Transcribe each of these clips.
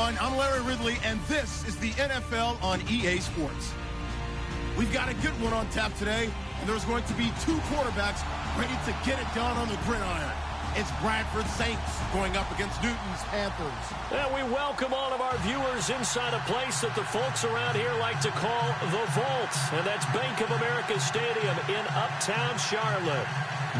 everyone. I'm Larry Ridley, and this is the NFL on EA Sports. We've got a good one on tap today, and there's going to be two quarterbacks ready to get it done on the gridiron. It's Bradford Saints going up against Newton's Panthers. And we welcome all of our viewers inside a place that the folks around here like to call the Vault, and that's Bank of America Stadium in Uptown Charlotte.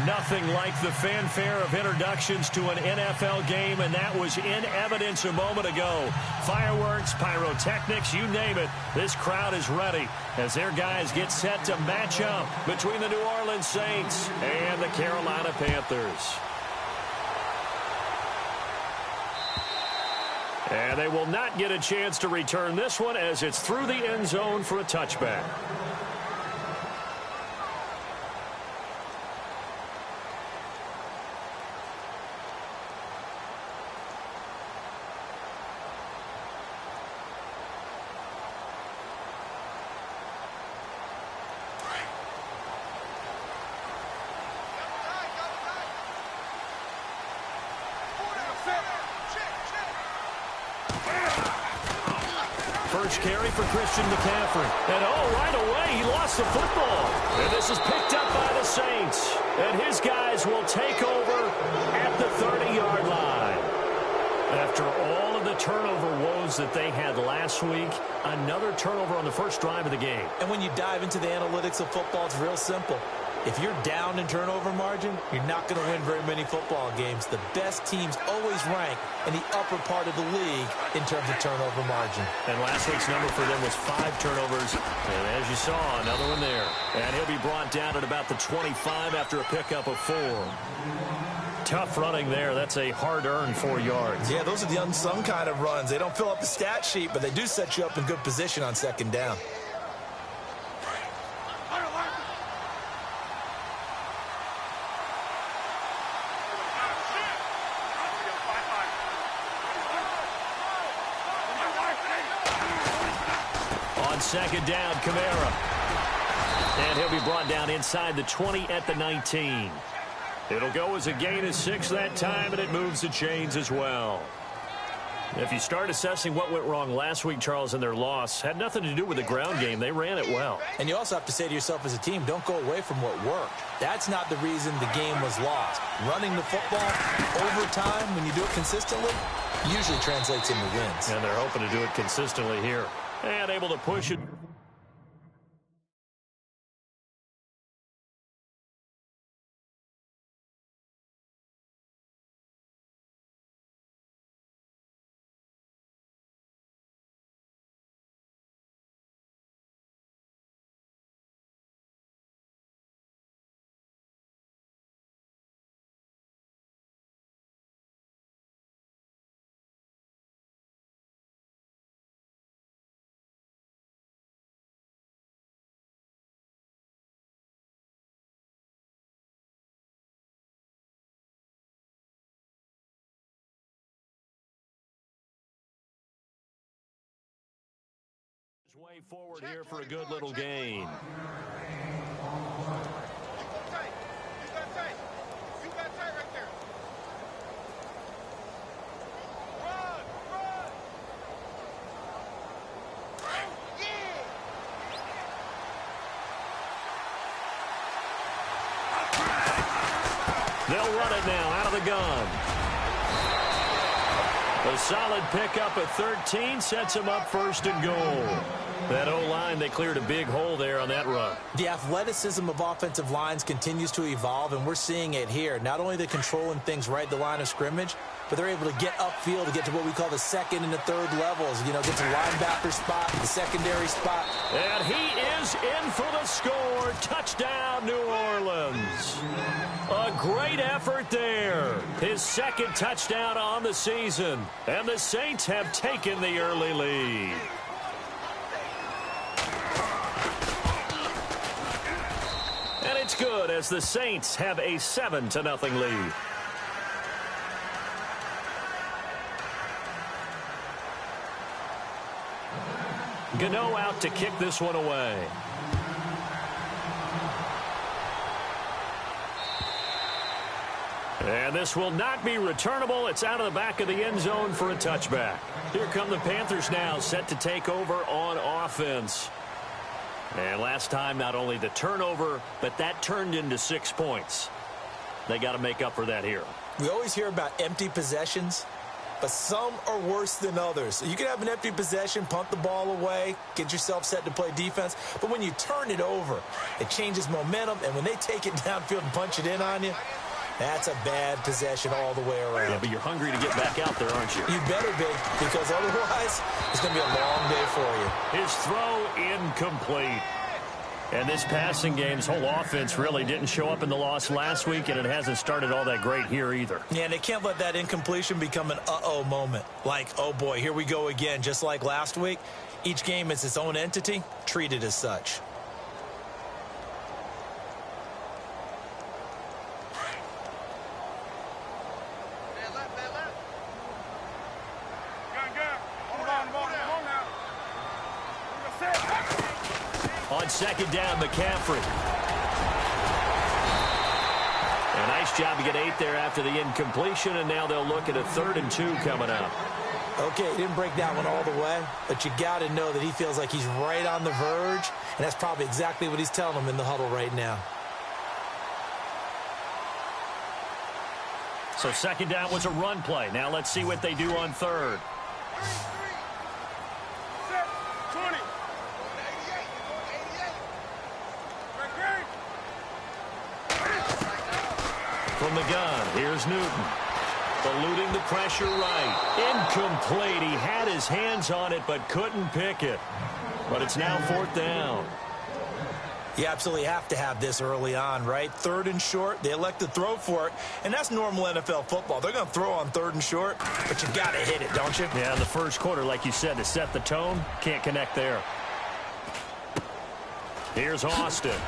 Nothing like the fanfare of introductions to an NFL game, and that was in evidence a moment ago. Fireworks, pyrotechnics, you name it. This crowd is ready as their guys get set to match up between the New Orleans Saints and the Carolina Panthers. And they will not get a chance to return this one as it's through the end zone for a touchback. First carry for Christian McCaffrey. And right away, he lost the football. And this is picked up by the Saints. And his guys will take over at the 30-yard line. After all of the turnover woes that they had last week, another turnover on the first drive of the game. And when you dive into the analytics of football, it's real simple. If you're down in turnover margin, you're not going to win very many football games. The best teams always rank in the upper part of the league in terms of turnover margin. And last week's number for them was 5 turnovers. And as you saw, another one there. And he'll be brought down at about the 25 after a pickup of 4. Tough running there. That's a hard-earned 4 yards. Yeah, those are the unsung kind of runs. They don't fill up the stat sheet, but they do set you up in good position on second down. Second down, Kamara. And he'll be brought down inside the 20 at the 19. It'll go as a gain of 6 that time, and it moves the chains as well. If you start assessing what went wrong last week, Charles, in their loss, had nothing to do with the ground game. They ran it well. And you also have to say to yourself as a team, don't go away from what worked. That's not the reason the game was lost. Running the football over time, when you do it consistently, usually translates into wins. And they're hoping to do it consistently here. And able to push it. Way forward here for a good little gain. They'll run it now out of the gun. A solid pickup at 13 sets him up first and goal. That O-line, they cleared a big hole there on that run. The athleticism of offensive lines continues to evolve, and we're seeing it here. Not only they're controlling things right at the line of scrimmage, but they're able to get upfield to get to what we call the second and the third levels. You know, get to linebacker spot, the secondary spot. And he is in for the score. Touchdown, New Orleans. A great effort there. His second touchdown on the season. And the Saints have taken the early lead. And it's good as the Saints have a 7-0 lead. Gano out to kick this one away. And this will not be returnable. It's out of the back of the end zone for a touchback. Here come the Panthers now, set to take over on offense. And last time, not only the turnover, but that turned into 6 points. They got to make up for that here. We always hear about empty possessions, but some are worse than others. You can have an empty possession, punt the ball away, get yourself set to play defense, but when you turn it over, it changes momentum, and when they take it downfield and punch it in on you, that's a bad possession all the way around. Yeah, but you're hungry to get back out there, aren't you? You better be, because otherwise it's going to be a long day for you. His throw incomplete. And this passing game's whole offense really didn't show up in the loss last week, and it hasn't started all that great here either. Yeah, and they can't let that incompletion become an uh-oh moment. Like, oh boy, here we go again, just like last week. Each game is its own entity, treated as such. On second down, McCaffrey. A nice job to get 8 there after the incompletion, and now they'll look at a 3rd and 2 coming up. Okay, he didn't break that one all the way, but you got to know that he feels like he's right on the verge, and that's probably exactly what he's telling them in the huddle right now. So second down was a run play. Now let's see what they do on 3rd. From the gun, here's Newton. Eluding the pressure right. Incomplete. He had his hands on it but couldn't pick it. But it's now 4th down. You absolutely have to have this early on, right? 3rd and short, they elect to throw for it, and that's normal NFL football. They're going to throw on 3rd and short, but you got to hit it, don't you? Yeah, in the first quarter, like you said, to set the tone, can't connect there. Here's Austin.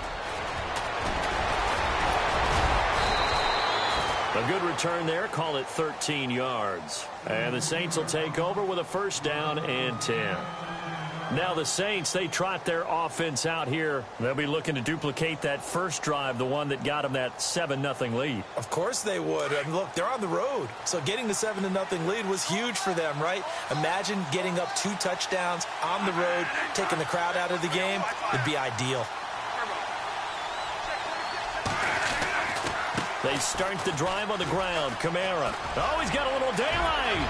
A good return there, call it 13 yards. And the Saints will take over with a 1st down and 10. Now the Saints, they trot their offense out here. They'll be looking to duplicate that first drive, the one that got them that 7-0 lead. Of course they would. And look, they're on the road. So getting the 7-0 lead was huge for them, right? Imagine getting up 2 touchdowns on the road, taking the crowd out of the game. It'd be ideal. They start the drive on the ground. Kamara. Oh, he's got a little daylight.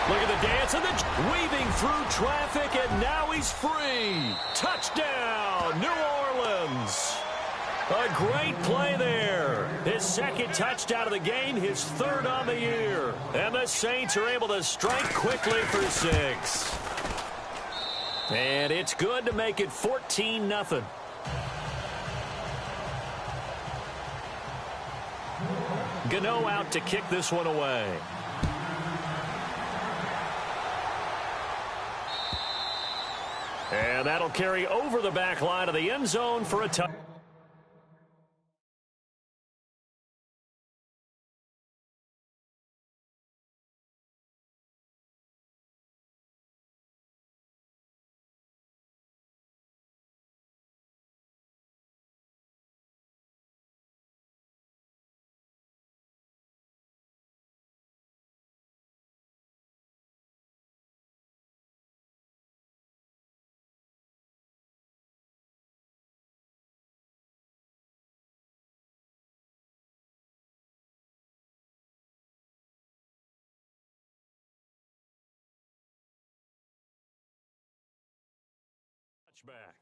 Look at the dance and the weaving through traffic, and now he's free. Touchdown, New Orleans. A great play there. His 2nd touchdown of the game, his 3rd on the year. And the Saints are able to strike quickly for 6. And it's good to make it 14-0. Gano out to kick this one away. And that'll carry over the back line of the end zone for a touchdown. Back.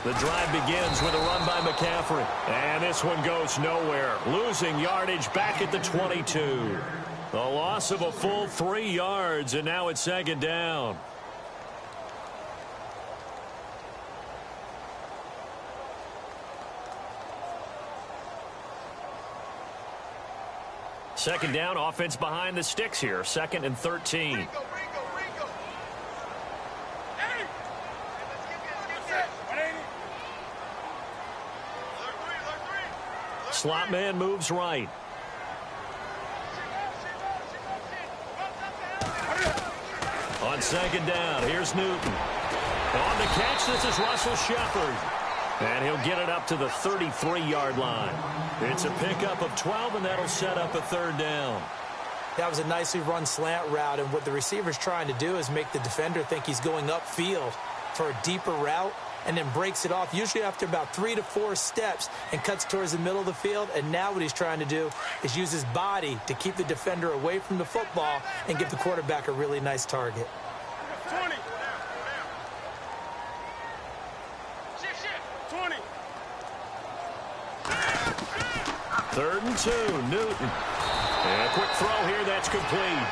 The drive begins with a run by McCaffrey. And this one goes nowhere. Losing yardage back at the 22. The loss of a full 3 yards, and now it's 2nd down. Second down, offense behind the sticks here. Second and 13. Slot man moves right. On second down, here's Newton. On the catch, this is Russell Shepard. And he'll get it up to the 33-yard line. It's a pickup of 12, and that'll set up a third down. That was a nicely run slant route, and what the receiver's trying to do is make the defender think he's going upfield for a deeper route, and then breaks it off, usually after about 3 to 4 steps, and cuts towards the middle of the field. And now what he's trying to do is use his body to keep the defender away from the football and give the quarterback a really nice target. 20. 20. 3rd and 2, Newton. And a quick throw here, that's complete.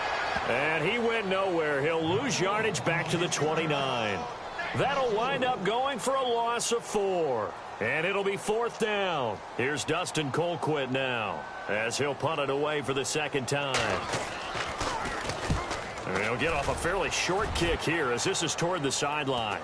And he went nowhere. He'll lose yardage back to the 29. That'll wind up going for a loss of 4. And it'll be 4th down. Here's Dustin Colquitt now, as he'll punt it away for the second time. And he'll get off a fairly short kick here, as this is toward the sideline.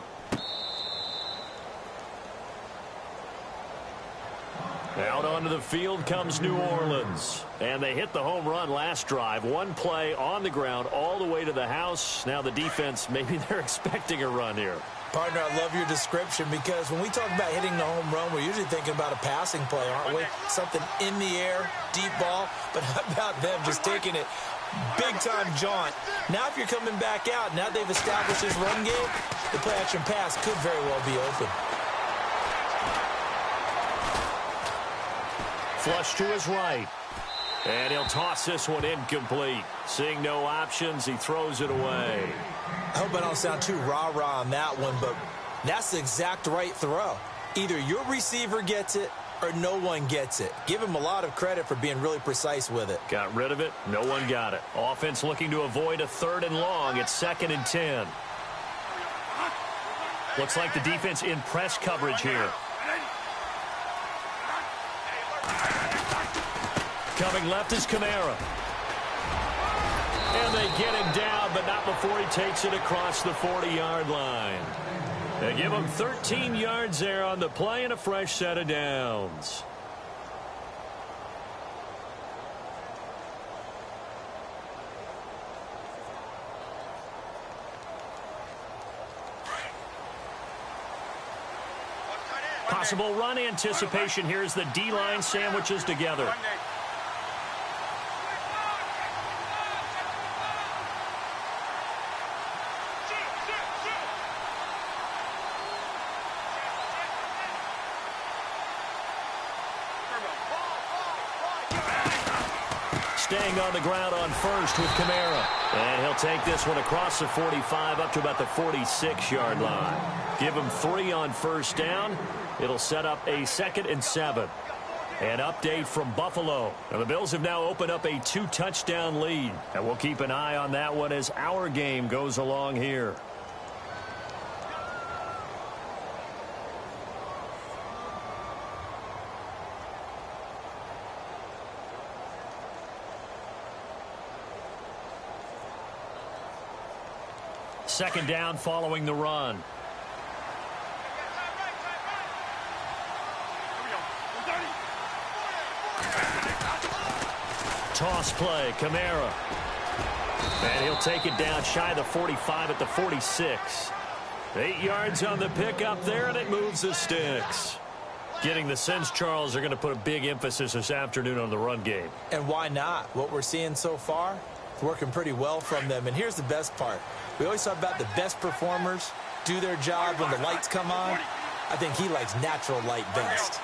Out onto the field comes New Orleans. And they hit the home run last drive. One play on the ground all the way to the house. Now the defense, maybe they're expecting a run here. Partner, I love your description, because when we talk about hitting the home run, we're usually thinking about a passing play, aren't we? Something in the air, deep ball. But how about them just taking it big-time jaunt? Now if you're coming back out, now they've established this run game, the play-action pass could very well be open. Flush to his right. And he'll toss this one incomplete. Seeing no options, he throws it away. I hope I don't sound too rah-rah on that one, but that's the exact right throw. Either your receiver gets it or no one gets it. Give him a lot of credit for being really precise with it. Got rid of it. No one got it. Offense looking to avoid a 3rd and long. It's 2nd and 10. Looks like the defense in press coverage here. Coming left is Kamara. And they get him down, but not before he takes it across the 40-yard line. They give him 13 yards there on the play and a fresh set of downs. Possible run anticipation here as the D-line sandwiches together. Staying on the ground on first with Kamara. And he'll take this one across the 45 up to about the 46-yard line. Give him 3 on first down. It'll set up a 2nd and 7. An update from Buffalo. Now the Bills have now opened up a 2-touchdown lead. And we'll keep an eye on that one as our game goes along here. Second down following the run. Toss play, Kamara. And he'll take it down shy of the 45 at the 46. 8 yards on the pickup there, and it moves the sticks. Getting the sense, Charles, are going to put a big emphasis this afternoon on the run game. And why not? What we're seeing so far, it's working pretty well from them. And here's the best part. We always talk about the best performers do their job when the lights come on. I think he likes natural light best.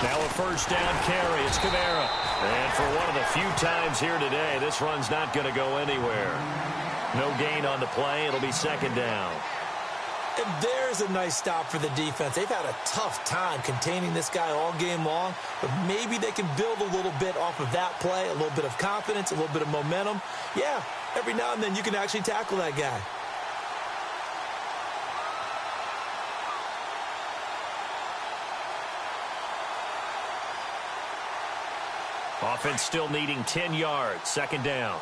Now a first down carry. It's Kamara. And for one of the few times here today, this run's not going to go anywhere. No gain on the play. It'll be second down. And there's a nice stop for the defense. They've had a tough time containing this guy all game long, but maybe they can build a little bit off of that play, a little bit of confidence, a little bit of momentum. Yeah, every now and then you can actually tackle that guy. Offense still needing 10 yards. Second down.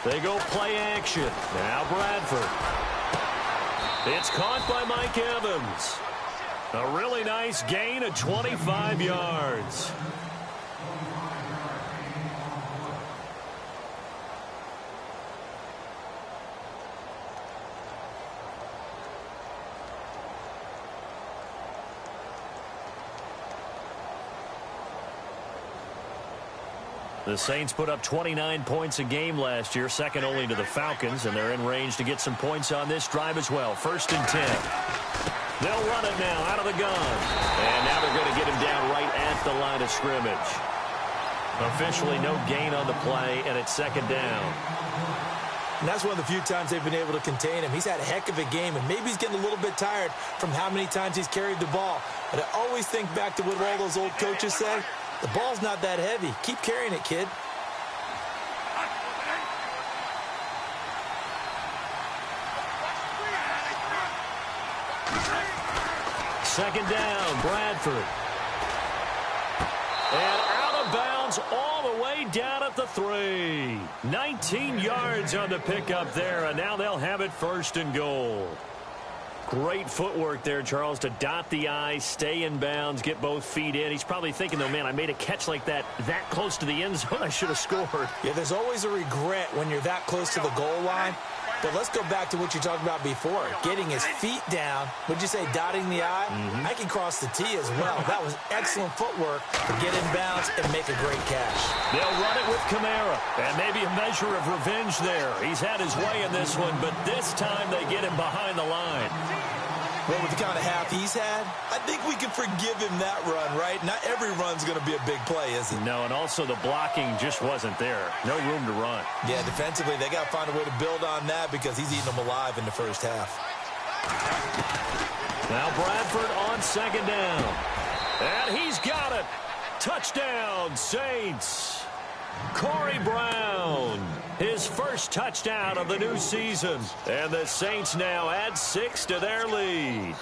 They go play action. Now Bradford. It's caught by Mike Evans. A really nice gain of 25 yards. The Saints put up 29 points a game last year, second only to the Falcons, and they're in range to get some points on this drive as well. 1st and 10. They'll run it now out of the gun. And now they're going to get him down right at the line of scrimmage. Officially no gain on the play, and it's second down. And that's one of the few times they've been able to contain him. He's had a heck of a game, and maybe he's getting a little bit tired from how many times he's carried the ball. But I always think back to what all those old coaches say. The ball's not that heavy. Keep carrying it, kid. Second down, Bradford. And out of bounds all the way down at the 3. 19 yards on the pickup there, and now they'll have it 1st and goal. Great footwork there, Charles, to dot the I, stay in bounds, get both feet in. He's probably thinking, though, man, I made a catch like that close to the end zone. I should have scored. Yeah, there's always a regret when you're that close to the goal line. But let's go back to what you talked about before, getting his feet down. Would you say dotting the I? I can cross the T as well. That was excellent footwork to get in bounds and make a great catch. They'll run it with Kamara, and maybe a measure of revenge there. He's had his way in this one, but this time they get him behind the line. Well, with the kind of half he's had, I think we can forgive him that run, right? Not every run's going to be a big play, is it? No, and also the blocking just wasn't there. No room to run. Yeah, defensively, they got to find a way to build on that because he's eating them alive in the first half. Now Bradford on second down. And he's got it. Touchdown, Saints. Corey Brown, his first touchdown of the new season. And the Saints now add 6 to their lead.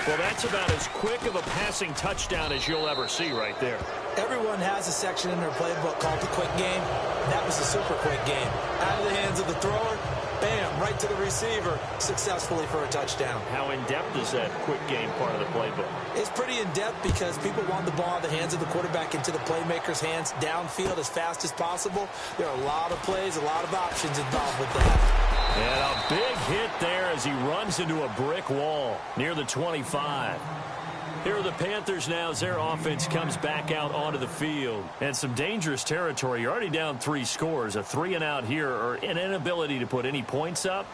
Well, that's about as quick of a passing touchdown as you'll ever see right there. Everyone has a section in their playbook called the quick game. That was a super quick game. Out of the hands of the thrower, bam, right to the receiver, successfully for a touchdown. How in-depth is that quick game part of the playbook? It's pretty in-depth because people want the ball in the hands of the quarterback into the playmaker's hands downfield as fast as possible. There are a lot of plays, a lot of options involved with that. And a big hit there as he runs into a brick wall near the 25. Here are the Panthers now as their offense comes back out onto the field. And some dangerous territory. You're already down 3 scores. A 3-and-out here or an inability to put any points up.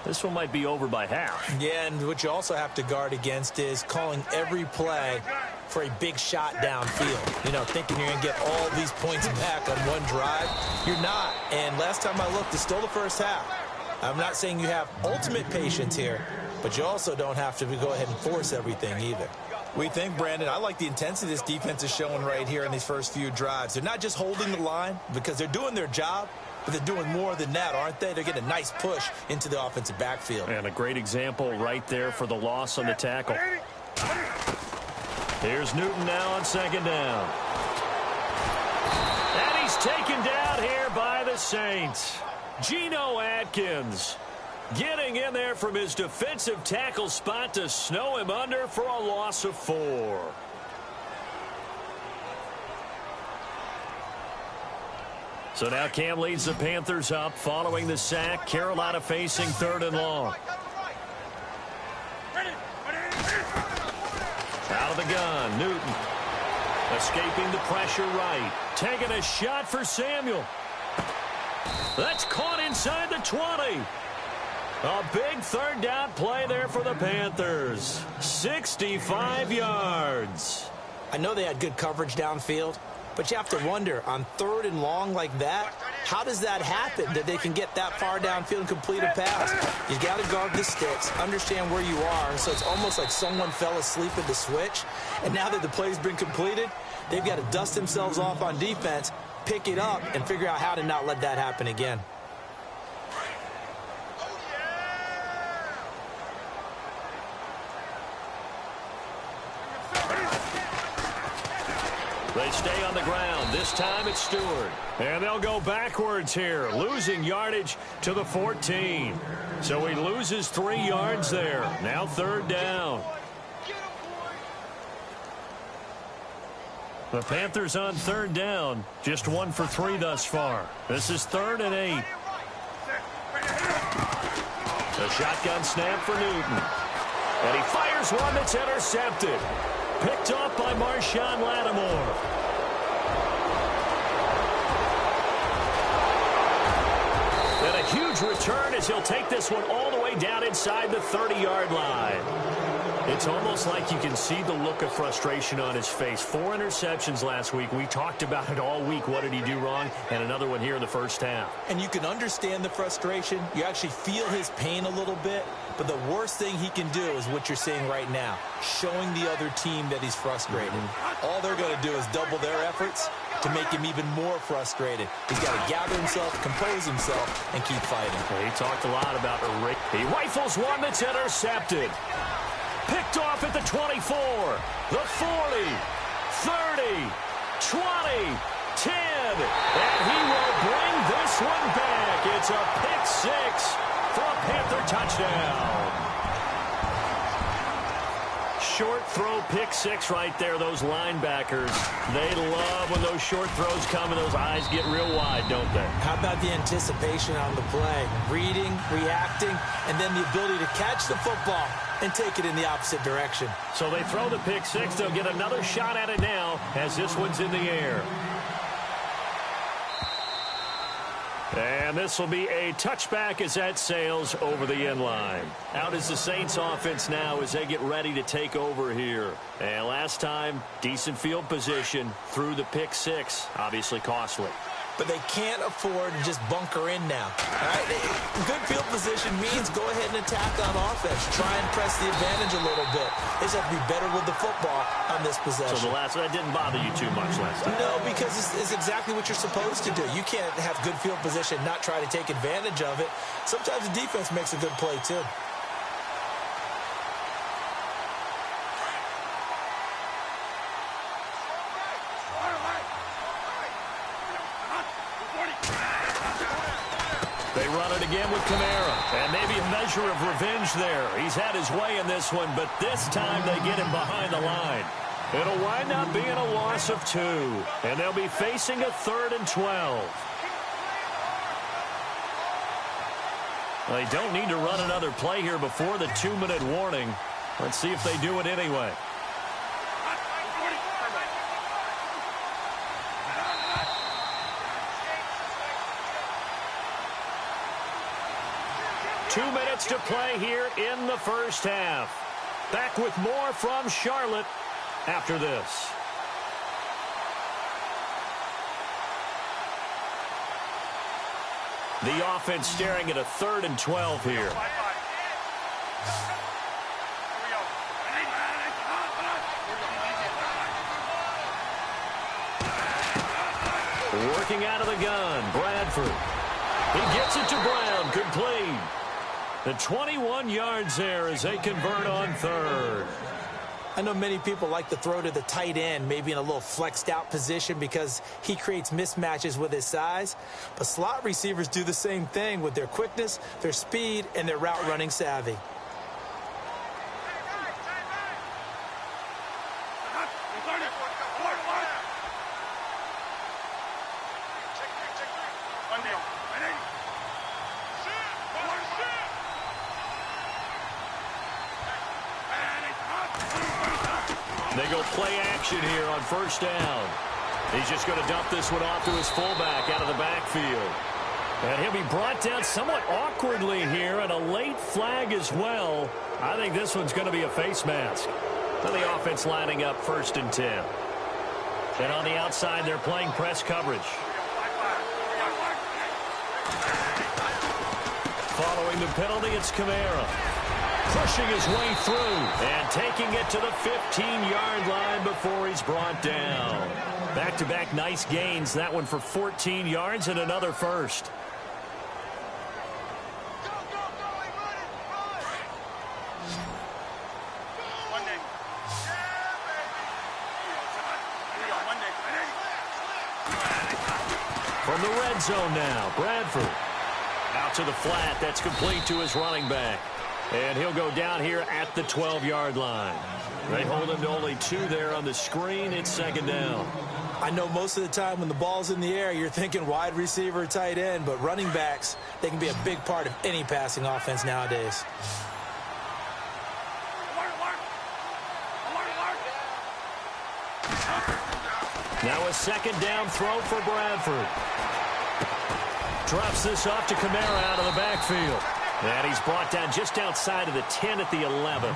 This one might be over by half. Yeah, and what you also have to guard against is calling every play for a big shot downfield. You know, thinking you're going to get all these points back on one drive. You're not. And last time I looked, it's still the first half. I'm not saying you have ultimate patience here, but you also don't have to go ahead and force everything either. We think, Brandon, I like the intensity this defense is showing right here in these first few drives. They're not just holding the line because they're doing their job, but they're doing more than that, aren't they? They're getting a nice push into the offensive backfield. And a great example right there for the loss on the tackle. Here's Newton now on second down. And he's taken down here by the Saints. Geno Atkins getting in there from his defensive tackle spot to snow him under for a loss of 4. So now Cam leads the Panthers up following the sack. Carolina facing 3rd and long. Out of the gun, Newton. Escaping the pressure right. Taking a shot for Samuel. That's caught inside the 20. A big 3rd down play there for the Panthers. 65 yards. I know they had good coverage downfield, but you have to wonder, on 3rd and long like that, how does that happen that they can get that far downfield and complete a pass? You got to guard the sticks, understand where you are, so it's almost like someone fell asleep at the switch, and now that the play's been completed, they've got to dust themselves off on defense, pick it up, and figure out how to not let that happen again. They stay on the ground. This time it's Stewart. And they'll go backwards here, losing yardage to the 14. So he loses 3 yards there. Now 3rd down. The Panthers on 3rd down. Just 1 for 3 thus far. This is 3rd and 8. A shotgun snap for Newton. And he fires one that's intercepted. Picked off by Marshawn Lattimore. And a huge return as he'll take this one all the way down inside the 30-yard line. It's almost like you can see the look of frustration on his face. 4 interceptions last week. We talked about it all week. What did he do wrong? And another one here in the first half. And you can understand the frustration. You actually feel his pain a little bit. But the worst thing he can do is what you're seeing right now, showing the other team that he's frustrated. All they're going to do is double their efforts to make him even more frustrated. He's got to gather himself, compose himself, and keep fighting. He talked a lot about a rate. He rifles one that's intercepted. Picked off at the 24, the 40, 30, 20, 10, and he will bring this one back. It's a pick 6 for a Panther touchdown. Short throw pick 6 right there. Those linebackers, they love when those short throws come and those eyes get real wide, don't they? How about the anticipation on the play? Reading, reacting, and then the ability to catch the football and take it in the opposite direction. So they throw the pick 6. They'll get another shot at it now as this one's in the air. And this will be a touchback as that sails over the end line. Out is the Saints offense now as they get ready to take over here. And last time, decent field position through the pick 6. Obviously costly. But they can't afford to just bunker in now. All right? Good field position means go ahead and attack on offense. Try and press the advantage a little bit. They just have to be better with the football on this possession. So that didn't bother you too much last time? No, because it's exactly what you're supposed to do. You can't have good field position and not try to take advantage of it. Sometimes the defense makes a good play, too. They run it again with Kamara. And maybe a measure of revenge there. He's had his way in this one, but this time they get him behind the line. It'll wind up being a loss of 2. And they'll be facing a 3rd and 12. They don't need to run another play here before the 2-minute warning. Let's see if they do it anyway. Two minutes to play here in the first half. Back with more from Charlotte after this. The offense staring at a 3rd and 12 here. Working out of the gun, Bradford. He gets it to Brown, complete. The 21 yards there as they convert on 3rd. I know many people like to throw to the tight end, maybe in a little flexed out position because he creates mismatches with his size. But slot receivers do the same thing with their quickness, their speed, and their route running savvy. They go play action here on 1st down. He's just going to dump this one off to his fullback out of the backfield. And he'll be brought down somewhat awkwardly here, and a late flag as well. I think this one's going to be a face mask. So the offense lining up 1st and 10. And on the outside, they're playing press coverage. Following the penalty, it's Kamara. Pushing his way through and taking it to the 15-yard line before he's brought down. Back-to-back nice gains. That one for 14 yards and another first. From the red zone now, Bradford. Out to the flat. That's complete to his running back. And he'll go down here at the 12-yard line. They hold him to only 2 there on the screen. It's second down. I know most of the time when the ball's in the air, you're thinking wide receiver, tight end, but running backs, they can be a big part of any passing offense nowadays. Now a second down throw for Bradford. Drops this off to Kamara out of the backfield. And he's brought down just outside of the 10 at the 11.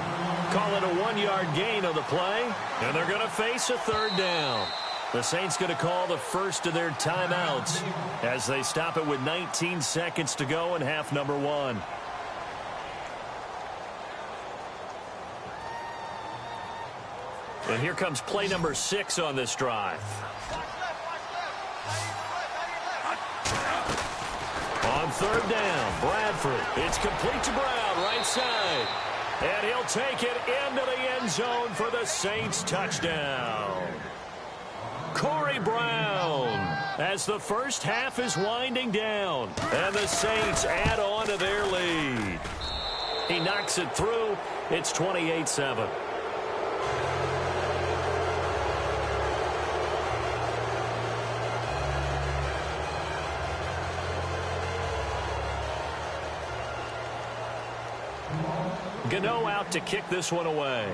Call it a 1-yard gain on the play. And they're going to face a third down. The Saints going to call the first of their timeouts as they stop it with 19 seconds to go in half number 1. And here comes play number 6 on this drive. On third down, Bradford. It's complete to Brown, right side. And he'll take it into the end zone for the Saints touchdown. Corey Brown, as the first half is winding down. And the Saints add on to their lead. He knocks it through. It's 28-7. Gano out to kick this one away.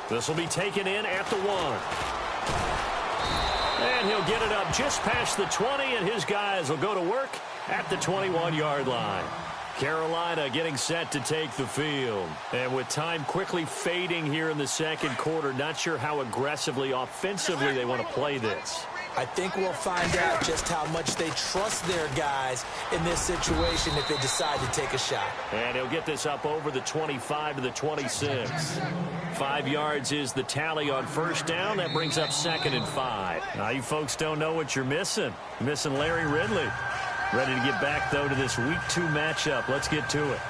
This will be taken in at the 1. And he'll get it up just past the 20, and his guys will go to work at the 21-yard line. Carolina getting set to take the field. And with time quickly fading here in the second quarter, not sure how aggressively, offensively they want to play this. I think we'll find out just how much they trust their guys in this situation if they decide to take a shot. And he'll get this up over the 25 to the 26. 5 yards is the tally on first down. That brings up 2nd and 5. Now, you folks don't know what you're missing. You're missing Larry Ridley. Ready to get back, though, to this Week 2 matchup. Let's get to it.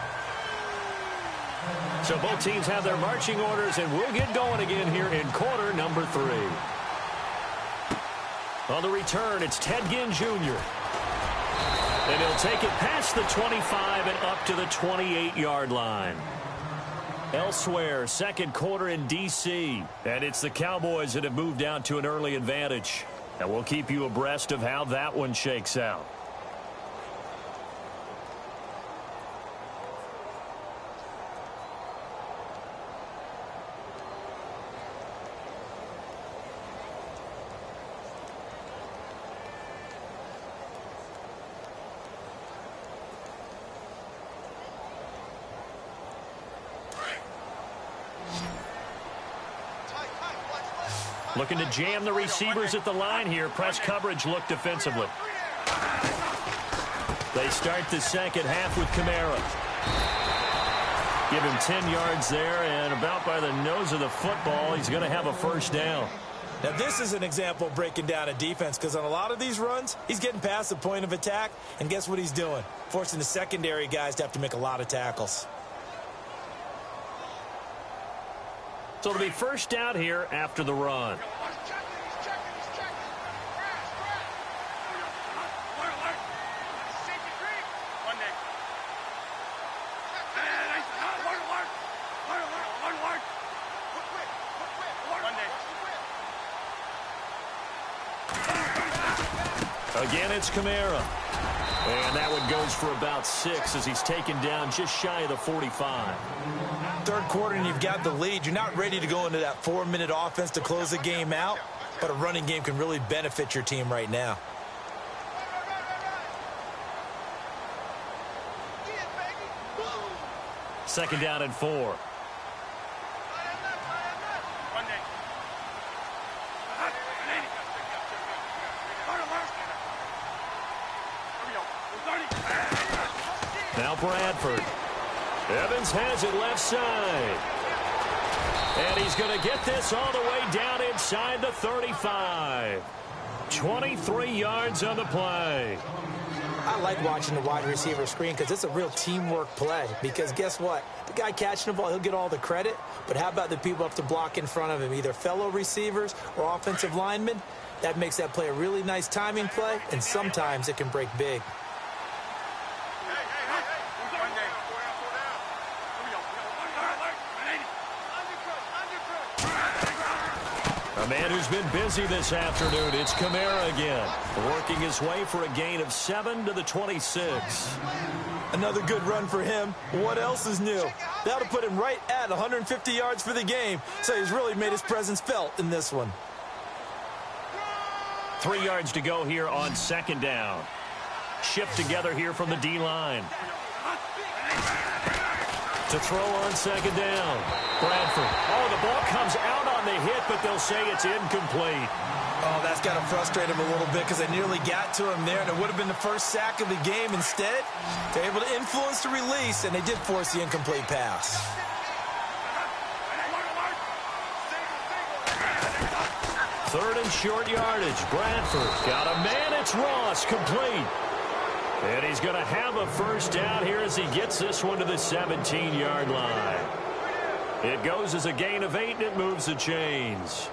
So both teams have their marching orders, and we'll get going again here in quarter number 3. On the return, it's Ted Ginn Jr. And he'll take it past the 25 and up to the 28-yard line. Elsewhere, second quarter in D.C. And it's the Cowboys that have moved down to an early advantage. And we'll keep you abreast of how that one shakes out. Looking to jam the receivers at the line here. Press coverage look defensively. They start the second half with Kamara. Give him 10 yards there, and about by the nose of the football, he's going to have a first down. Now, this is an example of breaking down a defense, because on a lot of these runs, he's getting past the point of attack, and guess what he's doing? Forcing the secondary guys to have to make a lot of tackles. So it'll be first down here after the run. Again, it's Kamara. And that one goes for about 6 as he's taken down just shy of the 45. Third quarter and you've got the lead. You're not ready to go into that 4-minute offense to close the game out, but a running game can really benefit your team right now. Second down and 4. Now Bradford. Evans has it left side. And he's going to get this all the way down inside the 35. 23 yards on the play. I like watching the wide receiver screen because it's a real teamwork play. Because guess what? The guy catching the ball, he'll get all the credit. But how about the people up to block in front of him, either fellow receivers or offensive linemen? That makes that play a really nice timing play, and sometimes it can break big. A man who's been busy this afternoon, it's Kamara again, working his way for a gain of 7 to the 26. Another good run for him. What else is new? That'll put him right at 150 yards for the game, so he's really made his presence felt in this one. 3 yards to go here on second down. Shift together here from the D-line. To throw on second down. Bradford. Oh, the ball comes out on the hit, but they'll say it's incomplete. Oh, that's got to frustrate him a little bit because they nearly got to him there, and it would have been the first sack of the game. Instead, they're able to influence the release, and they did force the incomplete pass. Third and short yardage. Bradford got a man. It's Ross, complete. And he's going to have a first down here as he gets this one to the 17-yard line. It goes as a gain of 8, and it moves the chains.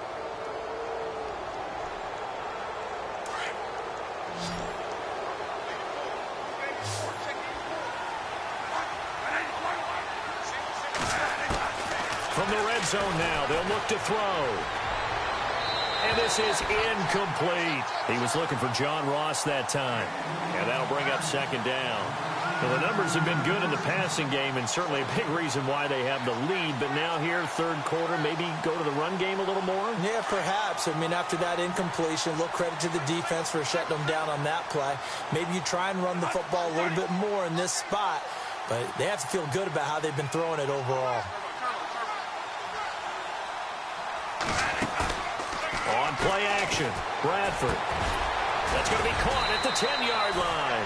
From the red zone now, they'll look to throw. And this is incomplete. He was looking for John Ross that time. And that'll bring up second down. Well, the numbers have been good in the passing game, and certainly a big reason why they have the lead. But now here, third quarter, maybe go to the run game a little more? Yeah, perhaps. I mean, after that incompletion, a little credit to the defense for shutting them down on that play. Maybe you try and run the football a little bit more in this spot. But they have to feel good about how they've been throwing it overall. On play action, Bradford. That's going to be caught at the 10-yard line.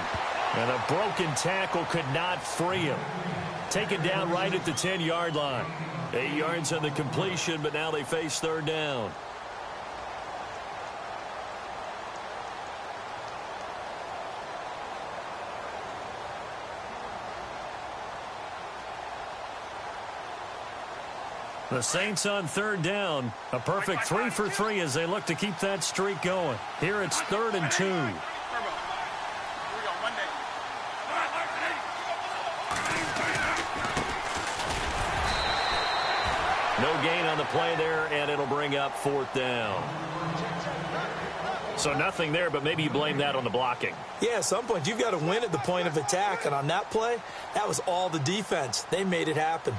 And a broken tackle could not free him. Taken down right at the 10-yard line. 8 yards on the completion, but now they face third down. The Saints on third down. A perfect 3 for 3 as they look to keep that streak going. Here it's 3rd and 2. No gain on the play there, and it'll bring up 4th down. So nothing there, but maybe you blame that on the blocking. Yeah, at some point you've got to win at the point of attack, and on that play, that was all the defense. They made it happen.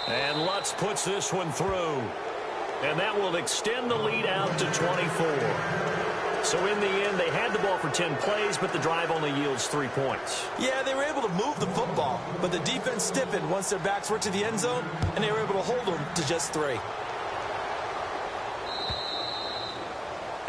And Lutz puts this one through. And that will extend the lead out to 24. So in the end, they had the ball for 10 plays, but the drive only yields 3 points. Yeah, they were able to move the football, but the defense stiffened once their backs were to the end zone, and they were able to hold them to just 3.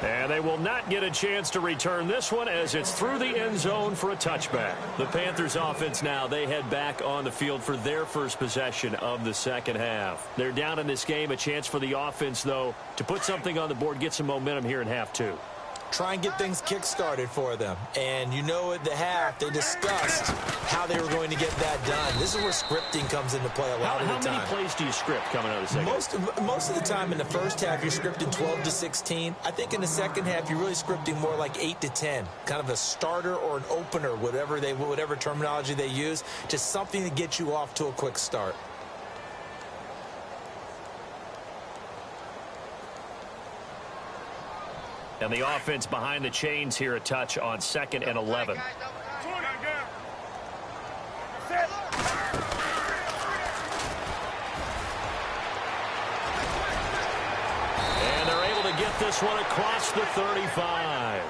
And they will not get a chance to return this one as it's through the end zone for a touchback. The Panthers offense now, they head back on the field for their first possession of the second half. They're down in this game. A chance for the offense, though, to put something on the board, get some momentum here in half 2. Try and get things kick-started for them. And you know at the half, they discussed how they were going to get that done. This is where scripting comes into play a lot of the time. How many plays do you script coming out of the second? Most of the time in the first half, you're scripting 12 to 16. I think in the second half, you're really scripting more like 8 to 10. Kind of a starter or an opener, whatever terminology they use. Just something to get you off to a quick start. And the offense behind the chains here, a touch on 2nd and 11. And they're able to get this one across the 35.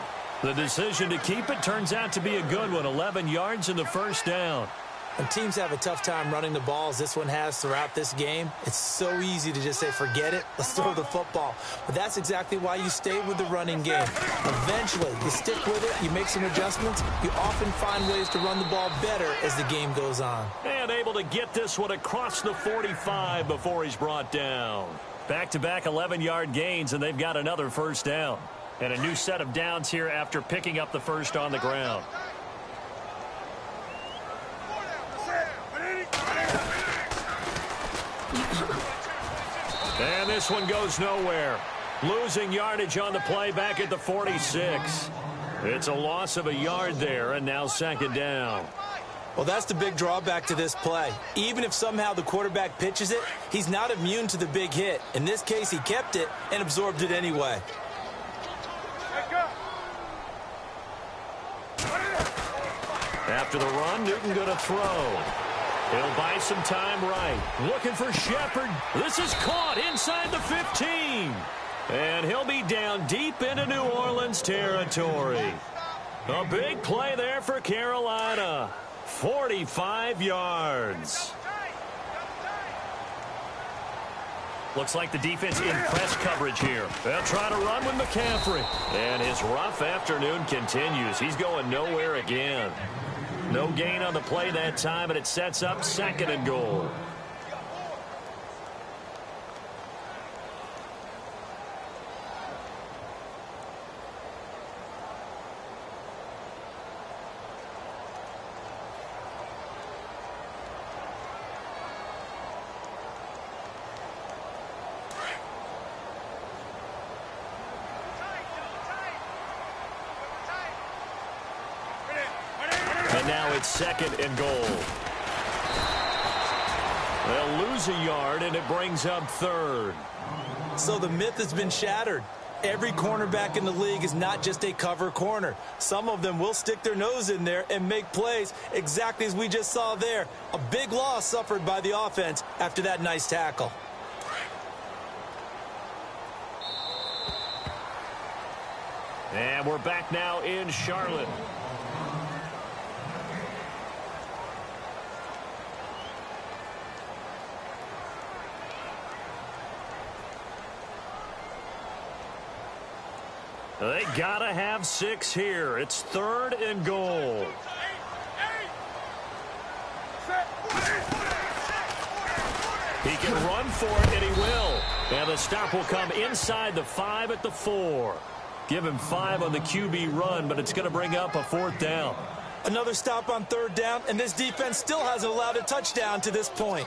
The decision to keep it turns out to be a good one. 11 yards in the first down. When teams have a tough time running the ball, as this one has throughout this game, it's so easy to just say, forget it, let's throw the football. But that's exactly why you stay with the running game. Eventually, you stick with it, you make some adjustments, you often find ways to run the ball better as the game goes on. And able to get this one across the 45 before he's brought down. Back-to-back 11-yard gains, and they've got another first down. And a new set of downs here after picking up the first on the ground. And this one goes nowhere. Losing yardage on the play back at the 46. It's a loss of a yard there, and now second down. Well, that's the big drawback to this play. Even if somehow the quarterback pitches it, he's not immune to the big hit. In this case, he kept it and absorbed it anyway. After the run, Newton going to throw. He'll buy some time right. Looking for Shepard. This is caught inside the 15. And he'll be down deep into New Orleans territory. A big play there for Carolina. 45 yards. Looks like the defense in press coverage here. They'll try to run with McCaffrey. And his rough afternoon continues. He's going nowhere again. No gain on the play that time, and it sets up second and goal. And now it's second and goal. They'll lose a yard, and it brings up third. So the myth has been shattered. Every cornerback in the league is not just a cover corner. Some of them will stick their nose in there and make plays exactly as we just saw there. A big loss suffered by the offense after that nice tackle. And we're back now in Charlotte. They gotta have 6 here. It's third and goal. He can run for it, and he will. And the stop will come inside the 5 at the 4. Give him 5 on the QB run, but it's going to bring up a 4th down. Another stop on 3rd down, and this defense still hasn't allowed a touchdown to this point.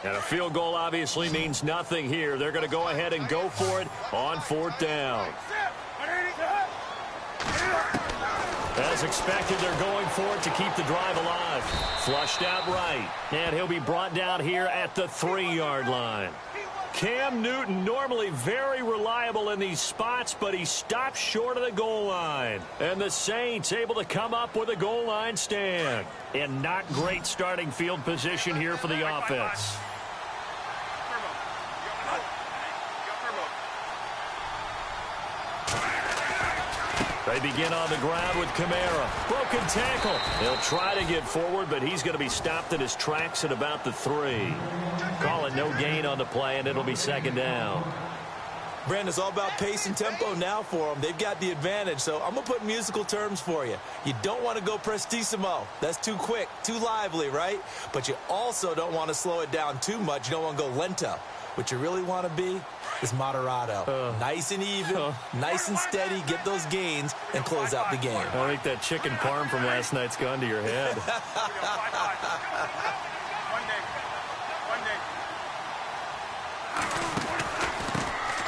And a field goal obviously means nothing here. They're going to go ahead and go for it on 4th down. As expected, they're going for it to keep the drive alive. Flushed out right. And he'll be brought down here at the 3-yard line. Cam Newton, normally very reliable in these spots, but he stops short of the goal line. And the Saints able to come up with a goal line stand. And not great starting field position here for the offense. They begin on the ground with Kamara. Broken tackle. He'll try to get forward, but he's going to be stopped in his tracks at about the 3. Call it no gain on the play, and it'll be second down. Brandon, it's all about pace and tempo now for them. They've got the advantage, so I'm going to put musical terms for you. You don't want to go prestissimo. That's too quick, too lively, right? But you also don't want to slow it down too much. You don't want to go lento. What you really want to be is moderato. Nice and even, nice and steady, get those gains, and close out the game. I think that chicken parm from last night's gone to your head.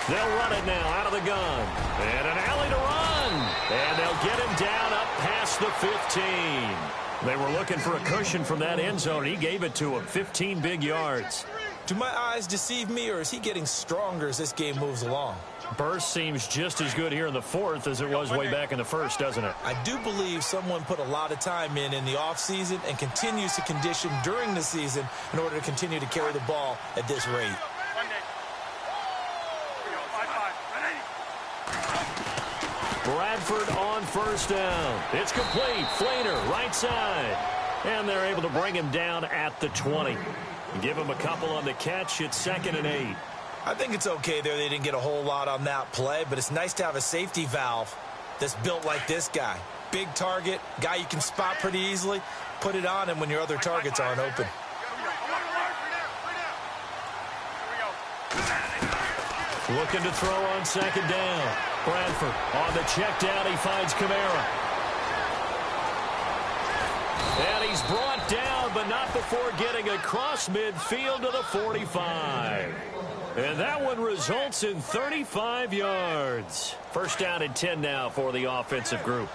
They'll run it now out of the gun. And an alley to run. And they'll get him down up past the 15. They were looking for a cushion from that end zone. He gave it to him. 15 big yards. Do my eyes deceive me, or is he getting stronger as this game moves along? Burst seems just as good here in the 4th as it was way back in the 1st, doesn't it? I do believe someone put a lot of time in the offseason and continues to condition during the season in order to continue to carry the ball at this rate. Bradford on first down. It's complete. Flainer, right side. And they're able to bring him down at the 20. Give him a couple on the catch. It's 2nd and 8. I think it's okay there. They didn't get a whole lot on that play, but it's nice to have a safety valve that's built like this guy. Big target, guy you can spot pretty easily. Put it on him when your other targets aren't open. Looking to throw on second down. Bradford on the check down. He finds Kamara. And he's brought down, but not before getting across midfield to the 45. And that one results in 35 yards. First down and 10 now for the offensive group.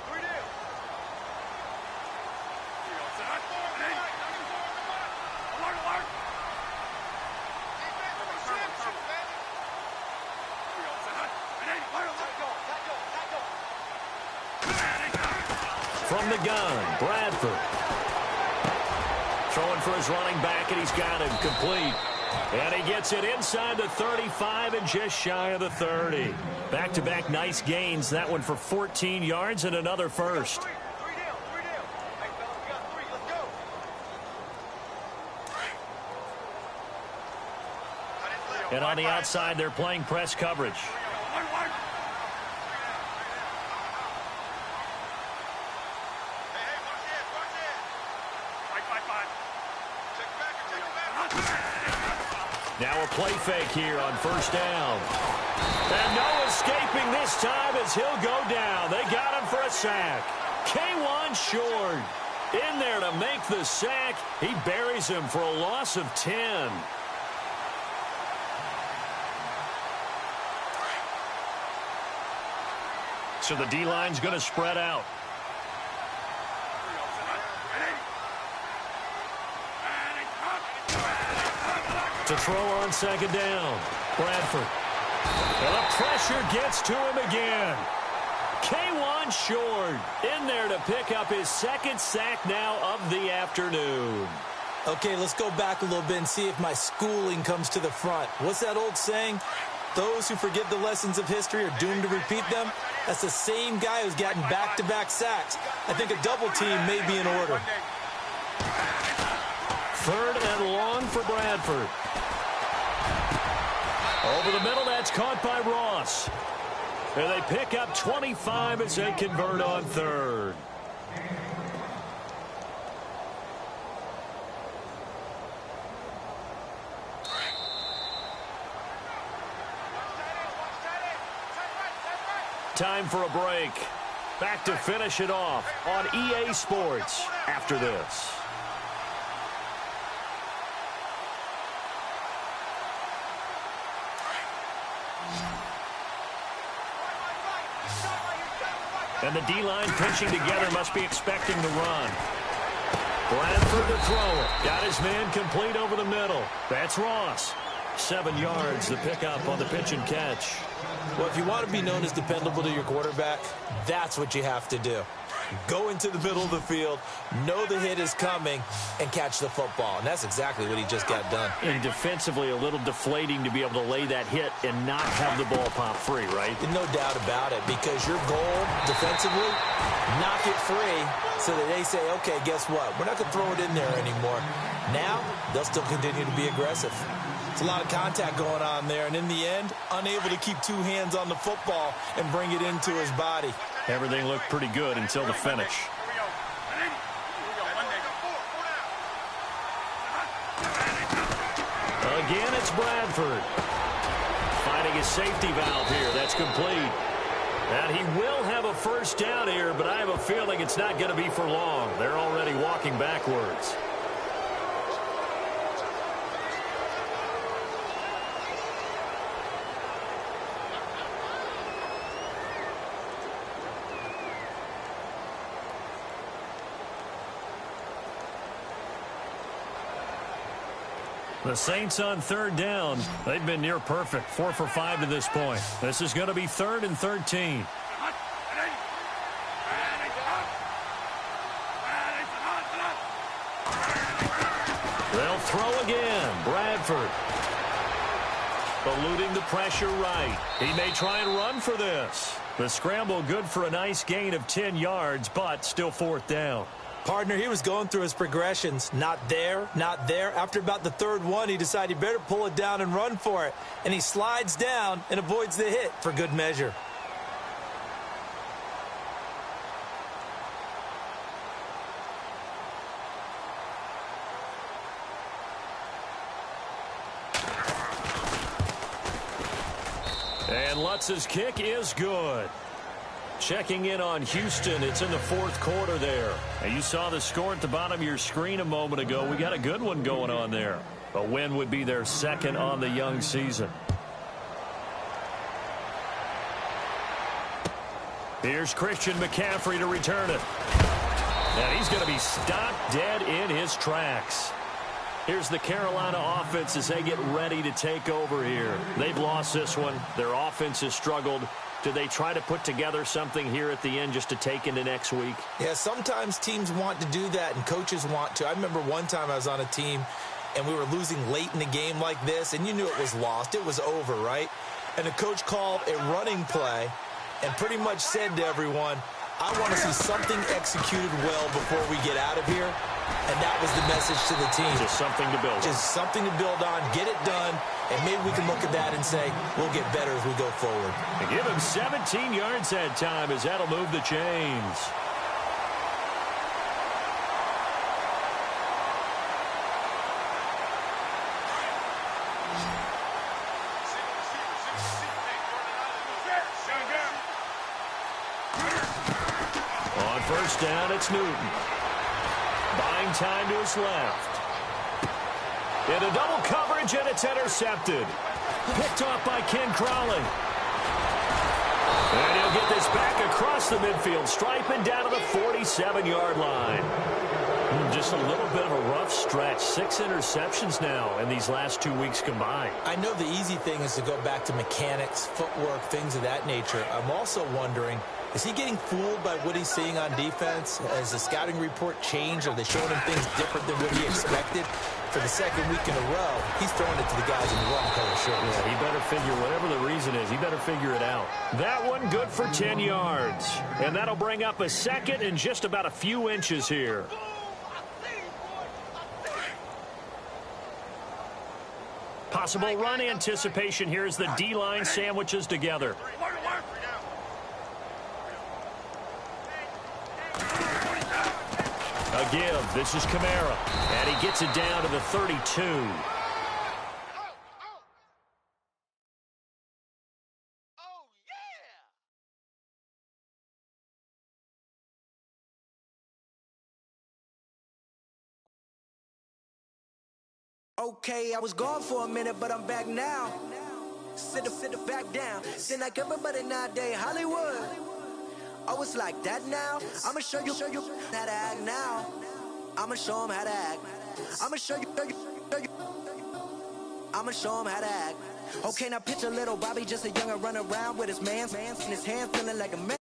From the gun, Bradford. Throwing for his running back, and he's got him complete. And he gets it inside the 35 and just shy of the 30. Back-to-back nice gains. That one for 14 yards and another first. And on the outside, they're playing press coverage. Now a play fake here on first down. And no escaping this time as he'll go down. They got him for a sack. K1 short. In there to make the sack. He buries him for a loss of 10. So the D-line's going to spread out. To throw on second down. Bradford. And the pressure gets to him again. K1 short. In there to pick up his second sack now of the afternoon. Okay, let's go back a little bit and see if my schooling comes to the front. What's that old saying? Those who forget the lessons of history are doomed to repeat them. That's the same guy who's gotten back-to-back sacks. I think a double team may be in order. Third and long for Bradford. Over the middle, that's caught by Ross. And they pick up 25 as they convert on third. Time for a break. Back to finish it off on EA Sports after this. And the D-line pinching together, must be expecting the run. Bradford to throw it. Got his man complete over the middle. That's Ross. 7 yards, the pickup on the pitch and catch. Well, if you want to be known as dependable to your quarterback, that's what you have to do. Go into the middle of the field, know the hit is coming, and catch the football. And that's exactly what he just got done. And defensively, a little deflating to be able to lay that hit and not have the ball pop free, right? No doubt about it, because your goal defensively, knock it free so that they say, okay, guess what? We're not going to throw it in there anymore. Now, they'll still continue to be aggressive. It's a lot of contact going on there, and in the end, unable to keep two hands on the football and bring it into his body. Everything looked pretty good until the finish. Again, it's Bradford. Finding his safety valve here. That's complete. And he will have a first down here, but I have a feeling it's not going to be for long. They're already walking backwards. The Saints on third down. They've been near perfect. 4 for 5 to this point. This is going to be 3rd and 13. They'll throw again. Bradford. Eluding the pressure right. He may try and run for this. The scramble good for a nice gain of 10 yards, but still 4th down. Partner, he was going through his progressions. Not there, not there. After about the 3rd one, he decided he better pull it down and run for it. And he slides down and avoids the hit for good measure. And Lutz's kick is good. Checking in on Houston, it's in the fourth quarter there. And you saw the score at the bottom of your screen a moment ago. We got a good one going on there. A win would be their second on the young season. Here's Christian McCaffrey to return it. And he's going to be stopped dead in his tracks. Here's the Carolina offense as they get ready to take over here. They've lost this one. Their offense has struggled. Do they try to put together something here at the end just to take into next week? Yeah, sometimes teams want to do that and coaches want to. I remember one time I was on a team and we were losing late in the game like this, and you knew it was lost. It was over, right? And the coach called a running play and pretty much said to everyone, I want to see something executed well before we get out of here. And that was the message to the team. Just something to build on. Just something to build on, get it done, and maybe we can look at that and say, we'll get better as we go forward. They give him 17 yards that time as that'll move the chains. On first down, it's Newton. Buying time to his left. In a double coverage, and it's intercepted. Picked off by Ken Crowley. And he'll get this back across the midfield stripe and down to the 47-yard line. Just a little bit of a rough stretch. 6 interceptions now in these last 2 weeks combined. I know the easy thing is to go back to mechanics, footwork, things of that nature. I'm also wondering, is he getting fooled by what he's seeing on defense? Has the scouting report changed? Are they showing him things different than what he expected? For the second week in a row, he's throwing it to the guys in the wrong color shirts. Yeah, he better figure, whatever the reason is, he better figure it out. That one good for 10 yards. And that'll bring up a second and just about a few inches here. Possible run anticipation here as the D-line sandwiches together. A give. This is Kamara. And he gets it down to the 32. Okay, I was gone for a minute, but I'm back now. Sit back down. Sit like everybody nowadays, Hollywood. Oh, it's like that now? I'ma show you how to act now. I'ma show them how to act. I'ma show you. I'ma show them how to act. Okay, now picture little Bobby, just a young'un running around with his man in his hand, feeling like a man.